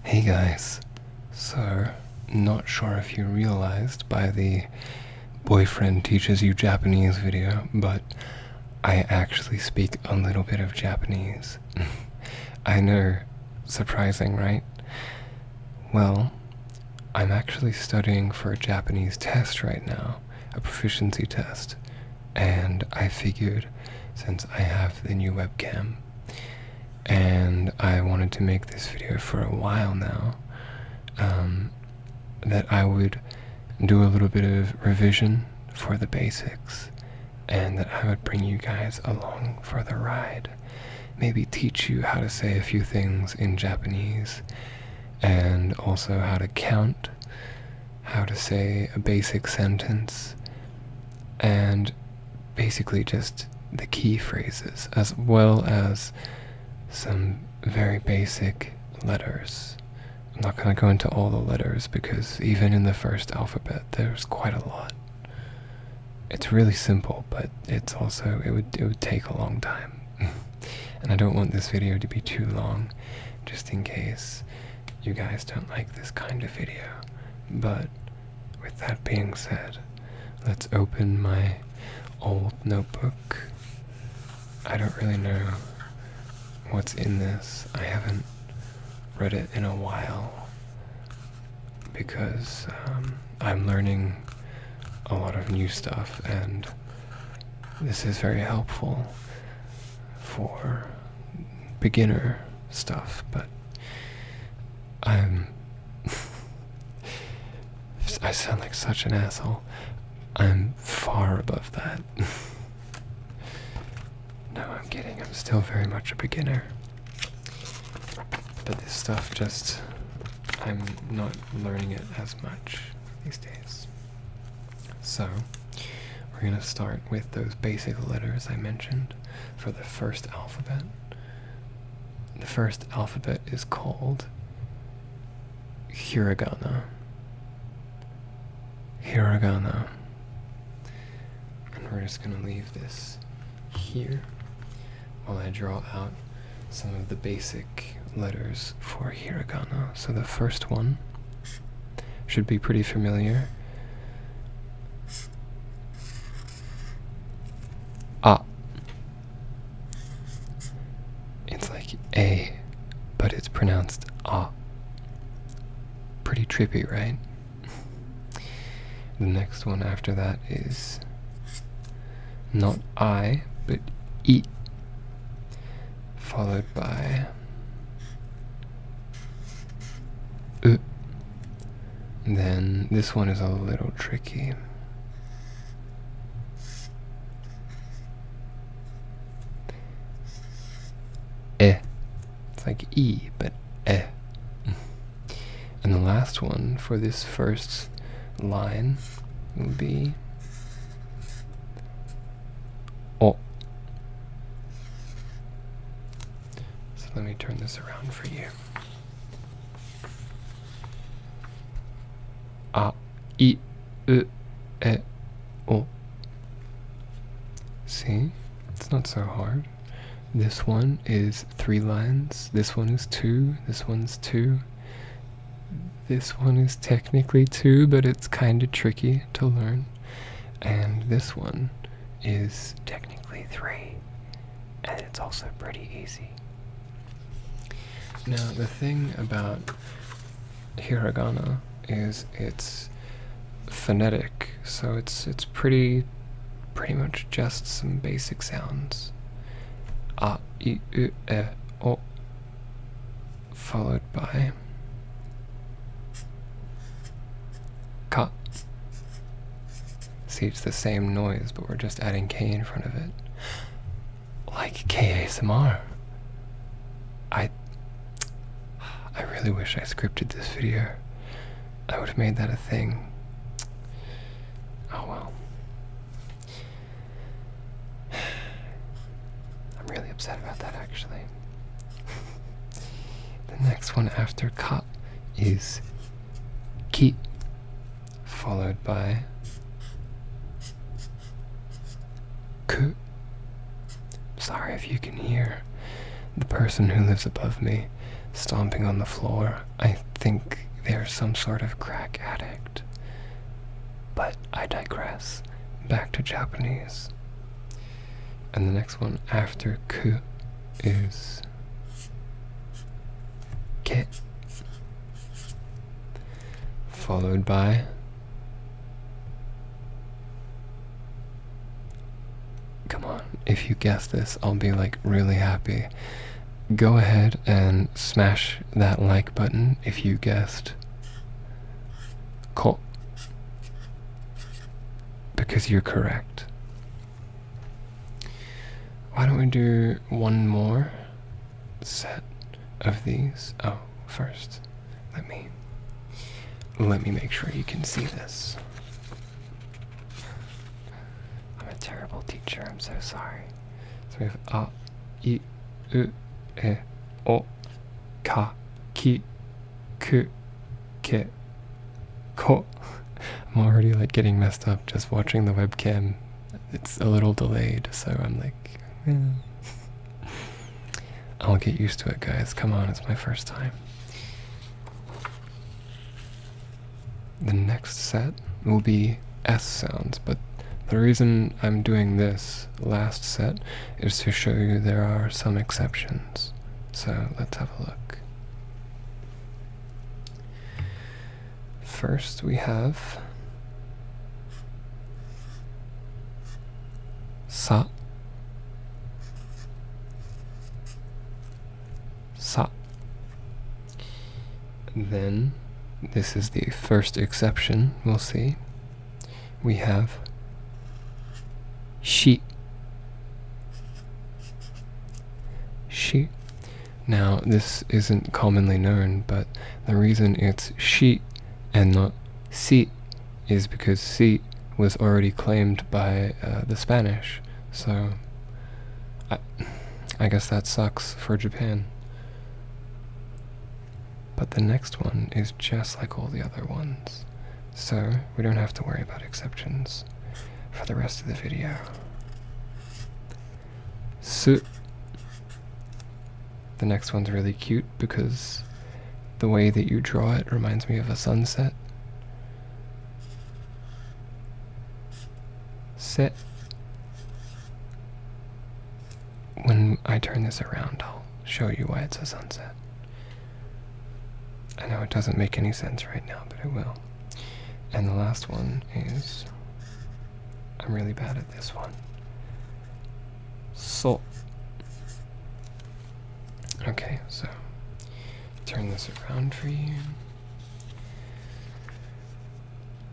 Hey guys, so not sure if you realized by the boyfriend teaches you Japanese video, but I actually speak a little bit of Japanese. I know, surprising, right? Well, I'm actually studying for a Japanese test right now, a proficiency test, and I figured since I have the new webcam, and I wanted to make this video for a while now, that I would do a little bit of revision for the basics, and that I would bring you guys along for the ride. Maybe teach you how to say a few things in Japanese, and also how to count, how to say a basic sentence, and basically just the key phrases, as well as some very basic letters. I'm not going to go into all the letters because even in the first alphabet there's quite a lot. It's really simple, but it's also it would take a long time. And I don't want this video to be too long, just in case you guys don't like this kind of video. But with that being said, let's open my old notebook. I don't really know what's in this. I haven't read it in a while because I'm learning a lot of new stuff, and this is very helpful for beginner stuff, but I sound like such an asshole. I'm far above that. No, I'm kidding. I'm still very much a beginner. But this stuff I'm not learning it as much these days. So, we're going to start with those basic letters I mentioned for the first alphabet. The first alphabet is called hiragana. Hiragana. And we're just going to leave this here while I draw out some of the basic letters for hiragana. So the first one should be pretty familiar. A. It's like A, but it's pronounced A. Pretty trippy, right? The next one after that is not I, but I, followed by U. Then this one is a little tricky. E. It's like E, but E. And the last one for this first line will be O. So let me turn this around for you. A, I, U, E, O. See? It's not so hard. This one is 3 lines. This one is 2. This one's 2. This one is technically 2, but it's kind of tricky to learn. And this one is technically 3. And it's also pretty easy. Now, the thing about hiragana is it's phonetic, so it's pretty much just some basic sounds. A, I, U, E, O, followed by Ka. See, it's the same noise, but we're just adding K in front of it. Like KASMR. I really wish I scripted this video. I would have made that a thing. Oh well. I'm really upset about that, actually. The next one after Ka is Ki, followed by Ku. Sorry if you can hear the person who lives above me stomping on the floor. I think they're some sort of crack addict. But I digress. Back to Japanese. And the next one after ku is ke, followed by come on, if you guess this, I'll be like really happy. Go ahead and smash that like button if you guessed ko, because you're correct. Why don't we do one more set of these? Oh, first, let me make sure you can see this. I'm a terrible teacher, I'm so sorry. So we have a, I, u, e, o, ka, ki, ku, ke, ko. I'm already like getting messed up just watching the webcam. It's a little delayed, so I'm like, I'll get used to it, guys. Come on, it's my first time. The next set will be S sounds, but the reason I'm doing this last set is to show you there are some exceptions. So let's have a look. First we have sa, sa. Then, this is the first exception we'll see. We have shi, shi. Now, this isn't commonly known, but the reason it's shi and not si is because si was already claimed by the Spanish. So, I guess that sucks for Japan. But the next one is just like all the other ones, so we don't have to worry about exceptions for the rest of the video. Su. The next one's really cute because the way that you draw it reminds me of a sunset. Se. When I turn this around, I'll show you why it's a sunset. I know it doesn't make any sense right now, but it will. And the last one is, I'm really bad at this one. So. Okay, so turn this around for you.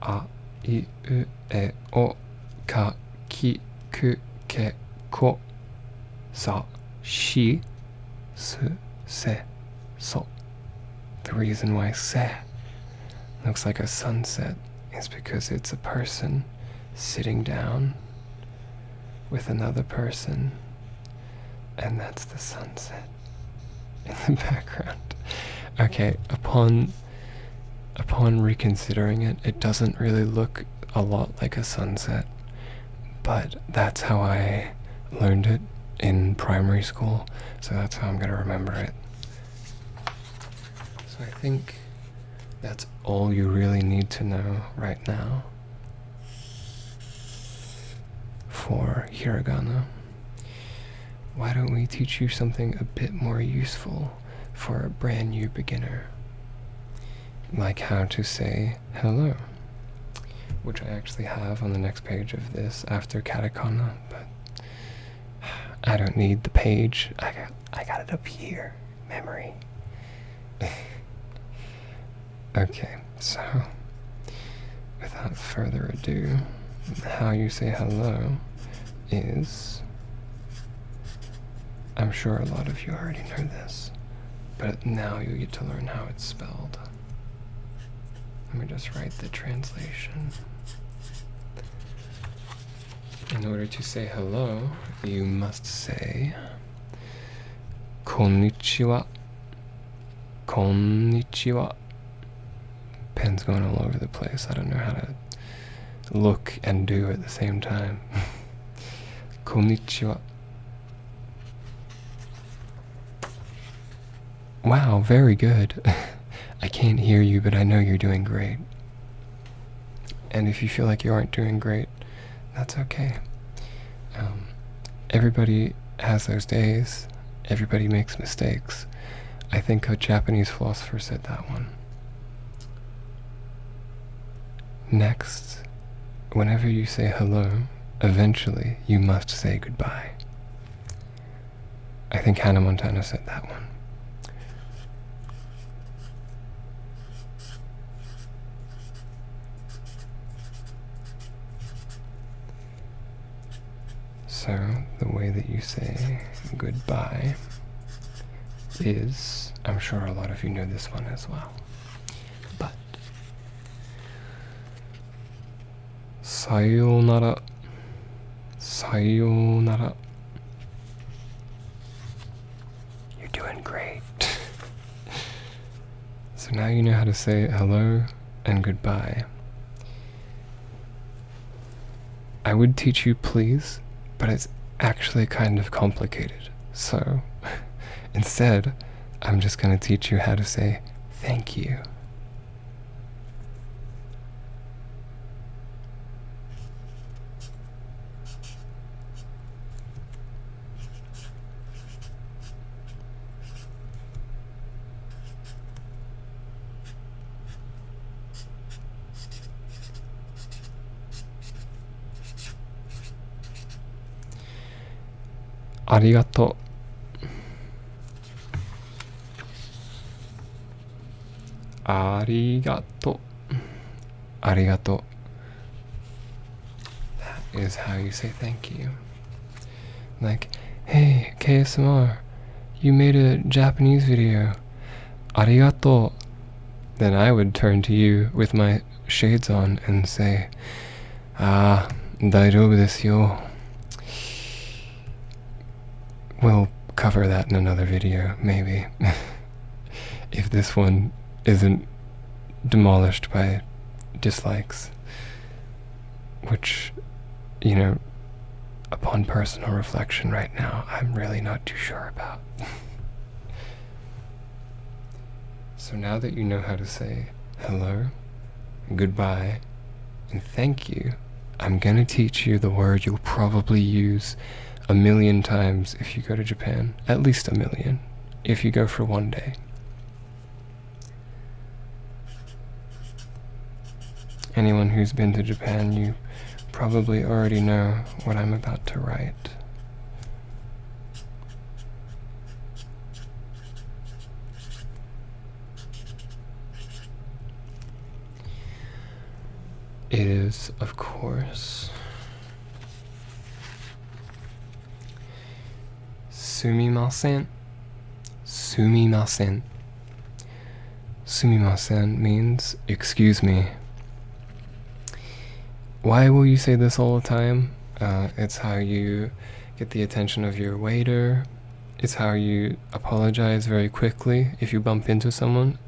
A, I, u, e, o, ka, ki, ku, ke, ko, sa, shi, su, se, so. The reason why se looks like a sunset is because it's a person sitting down with another person, and that's the sunset in the background. Okay, upon reconsidering it, it doesn't really look a lot like a sunset, but that's how I learned it in primary school, so that's how I'm gonna remember it. So I think that's all you really need to know right now for hiragana. Why don't we teach you something a bit more useful for a brand new beginner? Like how to say hello, which I actually have on the next page of this after katakana, but I don't need the page. I got it up here. Memory. Okay, so without further ado, how you say hello is, I'm sure a lot of you already know this, but now you get to learn how it's spelled. Let me just write the translation. In order to say hello, you must say konnichiwa, konnichiwa. Pen's going all over the place. I don't know how to look and do at the same time. Konnichiwa. Wow, very good. I can't hear you, but I know you're doing great. And if you feel like you aren't doing great, that's okay. Everybody has those days. Everybody makes mistakes. I think a Japanese philosopher said that one. Next, whenever you say hello, eventually you must say goodbye. I think Hannah Montana said that one. So, the way that you say goodbye is, I'm sure a lot of you know this one as well, but sayonara, sayonara. You're doing great. So now you know how to say hello and goodbye. I would teach you please, but it's actually kind of complicated. So instead, I'm just going to teach you how to say thank you. Arigato. Arigato. Arigato. That is how you say thank you. Like, hey, KSMR, you made a Japanese video. Arigato. Then I would turn to you with my shades on and say, daijoubu desu yo. We'll cover that in another video, maybe. If this one isn't demolished by dislikes. Which, upon personal reflection right now, I'm really not too sure about. So now that you know how to say hello, goodbye, and thank you, I'm gonna teach you the word you'll probably use 1,000,000 times if you go to Japan. At least 1,000,000 if you go for one day. Anyone who's been to Japan, you probably already know what I'm about to write. It is, of course, sumimasen. Sumimasen. Sumimasen means excuse me. Why will you say this all the time? It's how you get the attention of your waiter. It's how you apologize very quickly if you bump into someone.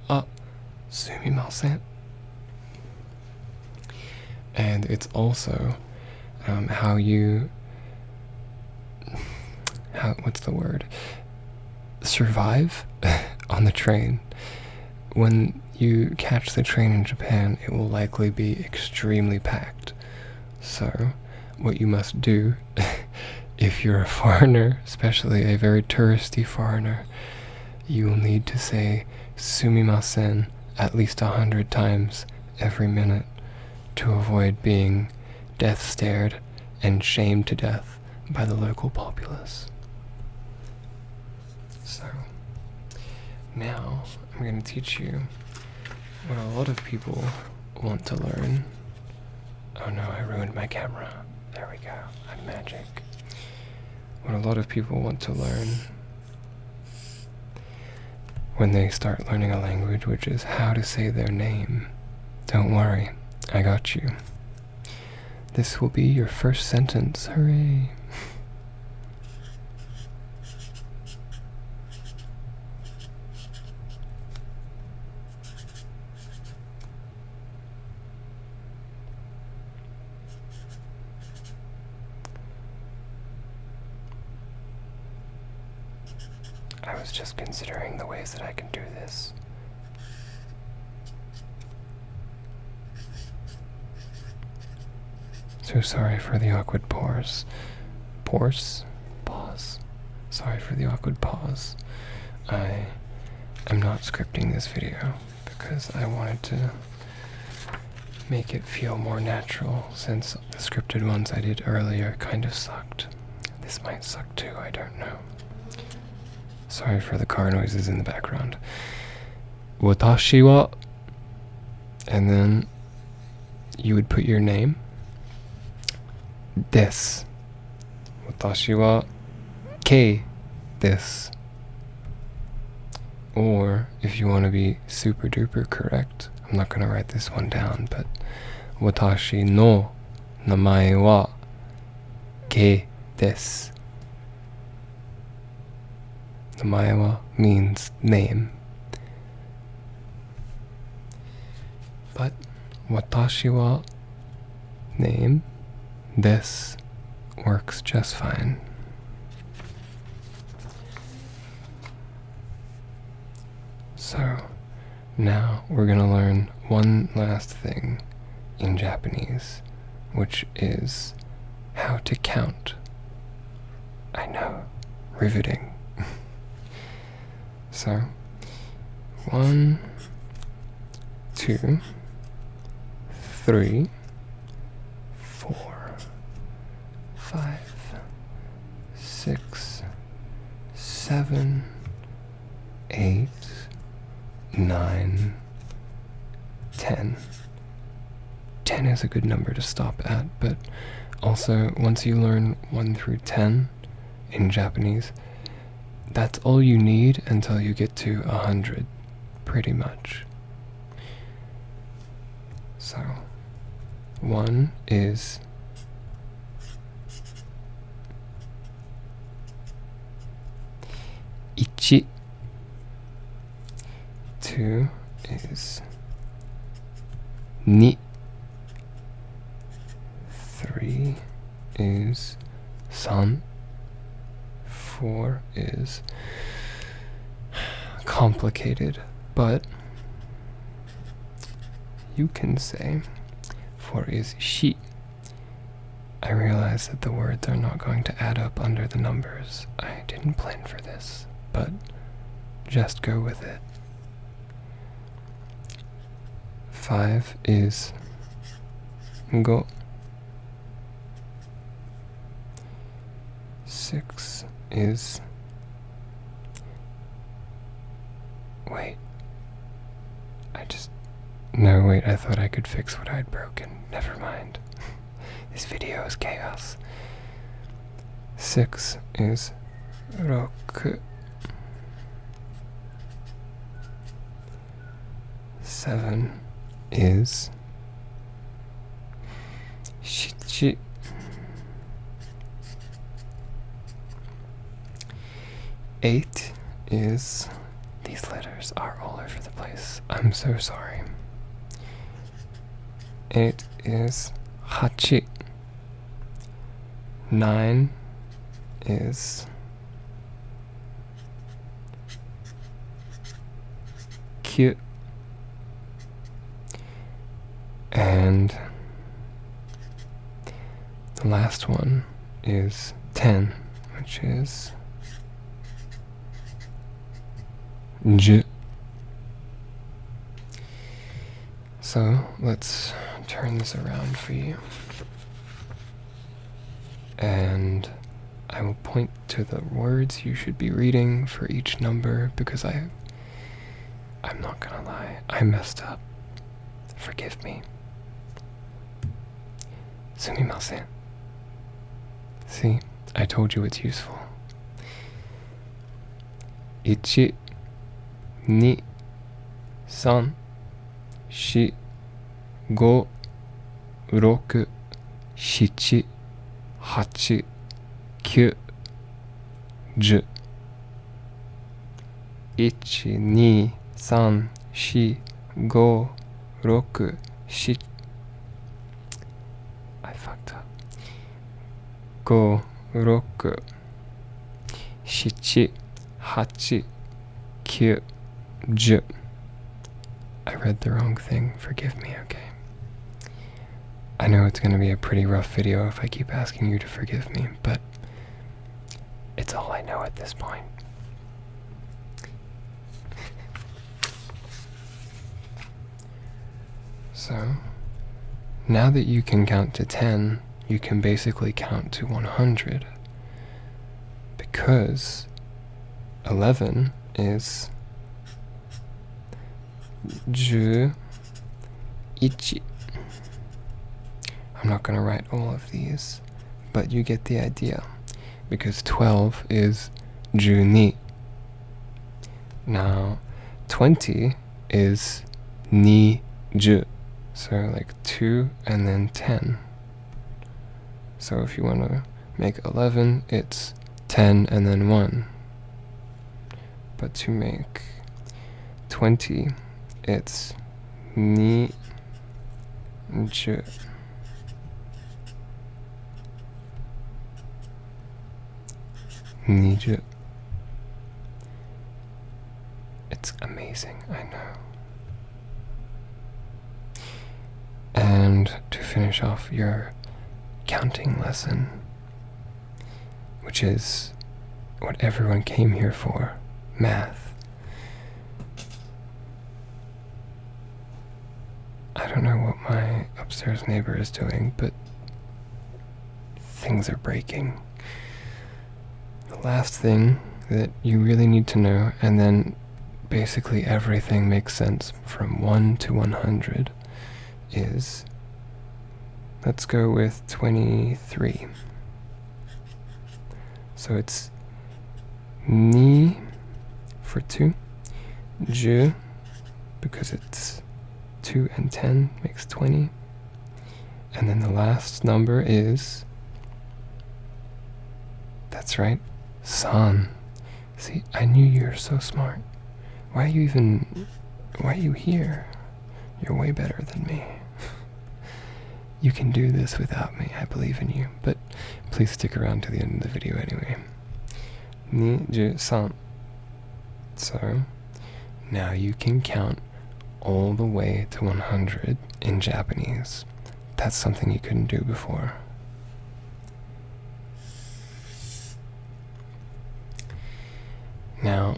Sumimasen. And it's also how you survive on the train. When you catch the train in Japan, it will likely be extremely packed. So what you must do, if you're a foreigner, especially a very touristy foreigner, you will need to say sumimasen at least 100 times every minute to avoid being death stared and shamed to death by the local populace. So now I'm going to teach you what a lot of people want to learn. Oh no, I ruined my camera. There we go. I'm magic. What a lot of people want to learn when they start learning a language, which is how to say their name. Don't worry, I got you. This will be your first sentence. Hooray! I was just considering the ways that I can do this. So sorry for the awkward pause. Pause. Sorry for the awkward pause. I am not scripting this video because I wanted to make it feel more natural, since the scripted ones I did earlier kind of sucked. This might suck too, I don't know. Sorry for the car noises in the background. Watashi wa, and then you would put your name. Desu. Watashi wa kei desu. Or, if you want to be super duper correct, I'm not going to write this one down, but Watashi no namae wa kei desu. Namae wa means name. But watashi wa name, desu works just fine. So, now we're going to learn one last thing in Japanese, which is how to count. I know, riveting. So, 1, 2, 3, 4, 5, 6, 7, 8, 9, 10. 10 is a good number to stop at, but also once you learn 1 through 10 in Japanese, that's all you need until you get to 100, pretty much. So, 1 is ichi. 2 is ni. 3 is san. 4 is complicated, but you can say 4 is shi. I realize that the words are not going to add up under the numbers. I didn't plan for this, but just go with it. 5 is go. 6 is wait. I thought I could fix what I'd broken. Never mind. This video is chaos. 6 is roku. 7 is shichi. 8 is, these letters are all over the place. I'm so sorry. 8 is hachi. 9 is kyu. And the last one is 10, which is ju. So let's turn this around for you. And I will point to the words you should be reading for each number, because I'm not gonna lie, I messed up. Forgive me. Sumimasen. See, I told you it's useful. 1, 2, 3, 4, 5, 6, 7, 8, 9, 10. 1, 2, 3, 4, 5, 6, 7. I fucked up. 5, 6, 8, 9, 10. I read the wrong thing. Forgive me, okay? I know it's going to be a pretty rough video if I keep asking you to forgive me, but it's all I know at this point. So, now that you can count to 10, you can basically count to 100. Because 11 is 11. I'm not going to write all of these, but you get the idea. Because 12 is 12. Now, 20 is 20. So like 2 and then 10. So if you want to make 11, it's 10 and then 1. But to make 20, it's 20. 20. It's amazing, I know. And to finish off your counting lesson, which is what everyone came here for, math. I don't know what my upstairs neighbor is doing, but things are breaking. The last thing that you really need to know, and then basically everything makes sense from 1 to 100, is, let's go with 23. So it's ni for 2, je, because it's 2 and 10 makes 20, and then the last number is, that's right, san. See, I knew you were so smart. Why are you here? You're way better than me. You can do this without me, I believe in you, but please stick around to the end of the video anyway. 23. So, now you can count all the way to 100 in Japanese. That's something you couldn't do before. Now,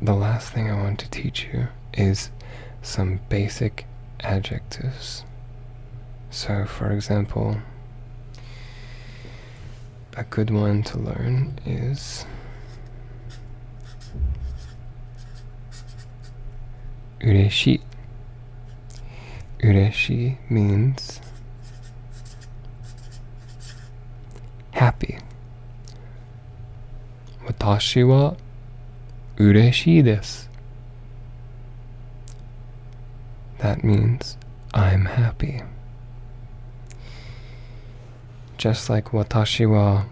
the last thing I want to teach you is some basic adjectives. So, for example, a good one to learn is ureshi. Ureshi means happy. Watashi wa ureshii desu. That means I'm happy. Just like watashi wa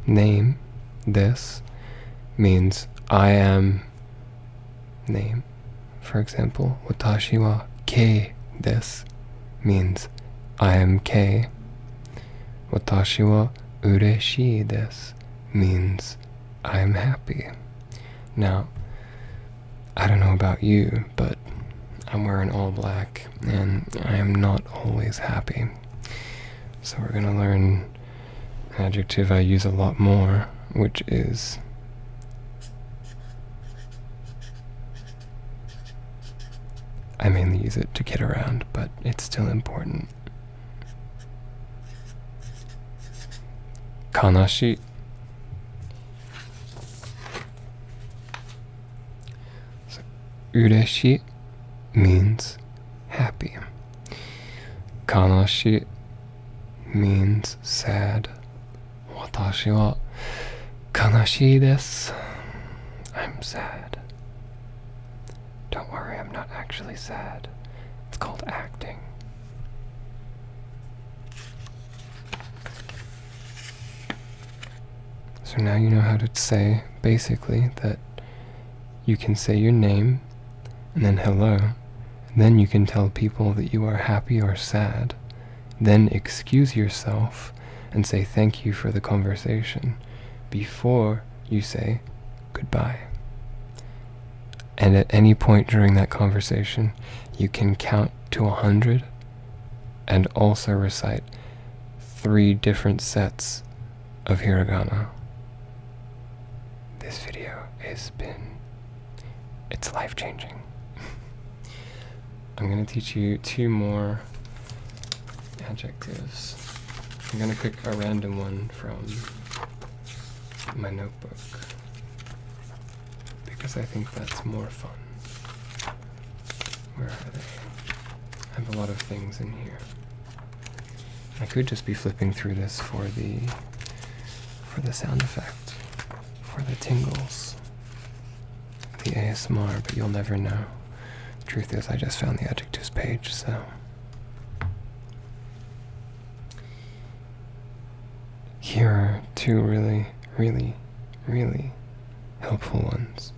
name, this means I am name. For example, watashi wa kei desu means I am kei. Watashi wa ureshii desu means I am happy. Now, I don't know about you, but I'm wearing all black and I am not always happy. So we're gonna learn an adjective I use a lot more, which is I mainly use it to get around, but it's still important. Kanashi. So, ureshi means happy. Kanashi means sad. Watashi wa kanashii desu. I'm sad. Don't worry, I'm not actually sad. It's called acting. So now you know how to say, basically, that you can say your name, and then hello, and then you can tell people that you are happy or sad, then excuse yourself and say thank you for the conversation before you say goodbye. And at any point during that conversation, you can count to 100 and also recite 3 different sets of hiragana. This video it's life-changing. I'm going to teach you 2 more adjectives. I'm going to pick a random one from my notebook because I think that's more fun. Where are they? I have a lot of things in here. I could just be flipping through this for the sound effect, for the tingles, the ASMR, but you'll never know. Truth is, I just found the adjectives page, so. Here are 2 really, really, really helpful ones.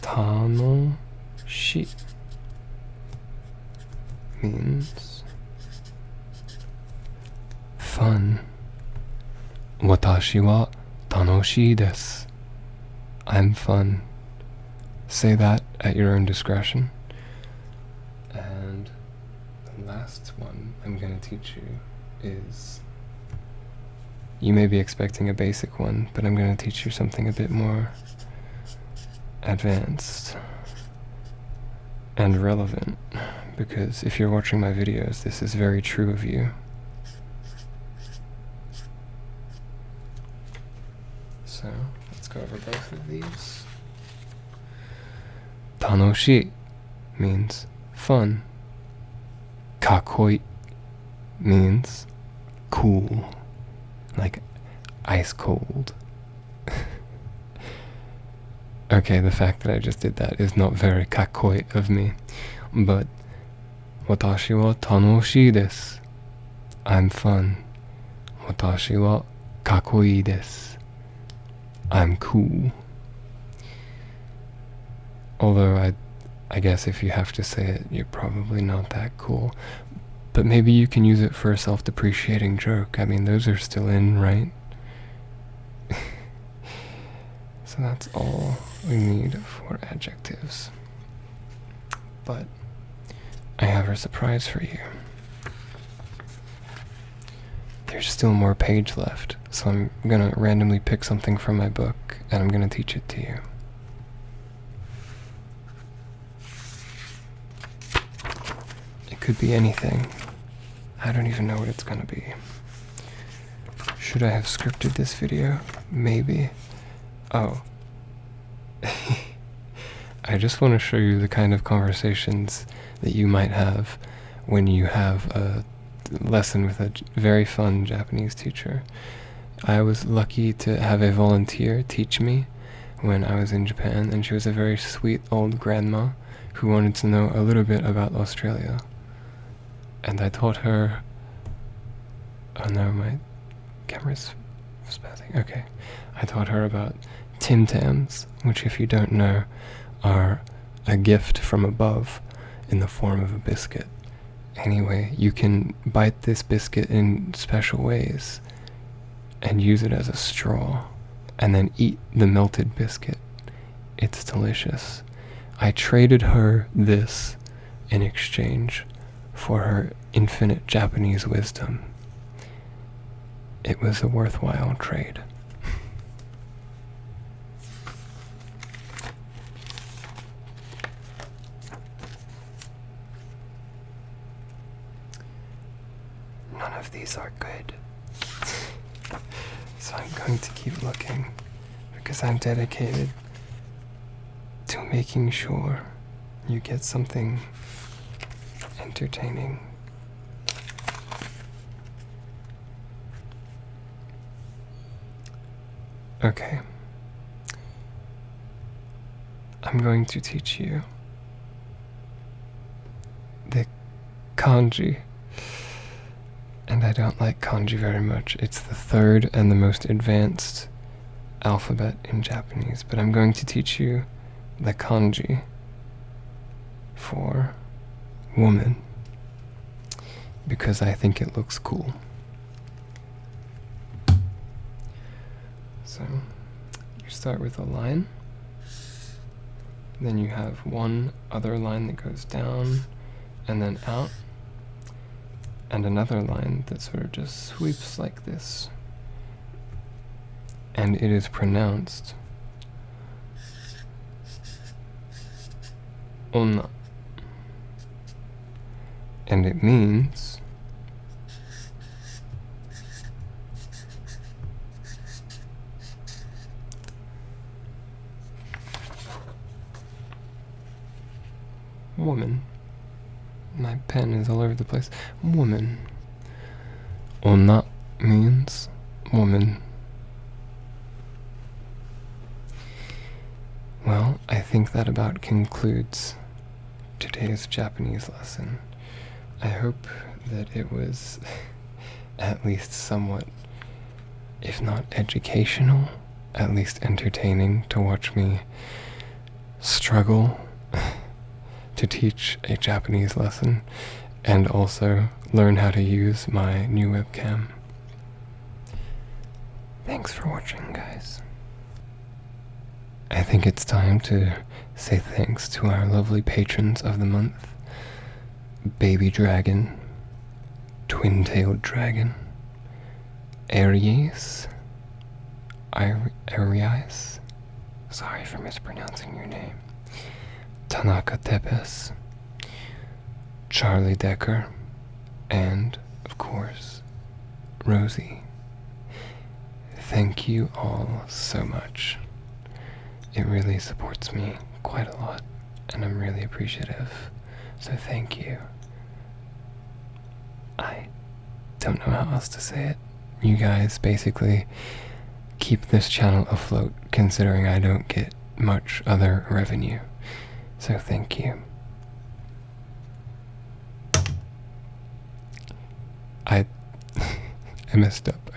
Tanoshi means fun. Watashi wa tanoshii desu. I'm fun. Say that at your own discretion. And the last one I'm going to teach you is, you may be expecting a basic one, but I'm going to teach you something a bit more advanced and relevant, because if you're watching my videos, this is very true of you. So, let's go over both of these. Tanoshi means fun. Kakoi means cool, like ice cold. Okay, the fact that I just did that is not very kakoi of me, but watashi wa tanoshii desu. I'm fun. Watashi wa kakoi desu. I'm cool. Although I guess if you have to say it, you're probably not that cool. But maybe you can use it for a self-depreciating joke. I mean, those are still in, right? So that's all we need for adjectives. But I have a surprise for you. There's still more page left, so I'm gonna randomly pick something from my book and I'm gonna teach it to you. It could be anything. I don't even know what it's gonna be. Should I have scripted this video? Maybe. Oh. I just want to show you the kind of conversations that you might have when you have a lesson with a very fun Japanese teacher. I was lucky to have a volunteer teach me when I was in Japan, and she was a very sweet old grandma who wanted to know a little bit about Australia. And I taught her... Oh no, my camera's spazzing. Okay. I taught her about Tim Tams, which, if you don't know, are a gift from above in the form of a biscuit. Anyway, you can bite this biscuit in special ways and use it as a straw, and then eat the melted biscuit. It's delicious. I traded her this in exchange for her infinite Japanese wisdom. It was a worthwhile trade. None of these are good. So I'm going to keep looking, because I'm dedicated to making sure you get something entertaining. Okay. I'm going to teach you the kanji. And I don't like kanji very much. It's the third and the most advanced alphabet in Japanese. But I'm going to teach you the kanji for woman. because I think it looks cool. So you start with a line, then you have one other line that goes down and then out, and another line that sort of just sweeps like this. And it is pronounced onna. And it means woman. My pen is all over the place. Woman. Onna means woman. Well, I think that about concludes today's Japanese lesson. I hope that it was at least somewhat, if not educational, at least entertaining to watch me struggle to teach a Japanese lesson and also learn how to use my new webcam. Thanks for watching, guys. I think it's time to say thanks to our lovely patrons of the month. Baby Dragon, Twin-Tailed Dragon, Eryies, Eryies, sorry for mispronouncing your name, Tanaka Tepes, Charli Decker, and, of course, Rosie. Thank you all so much. It really supports me quite a lot, and I'm really appreciative, so thank you. I don't know how else to say it. You guys basically keep this channel afloat, considering I don't get much other revenue, so thank you. I messed up.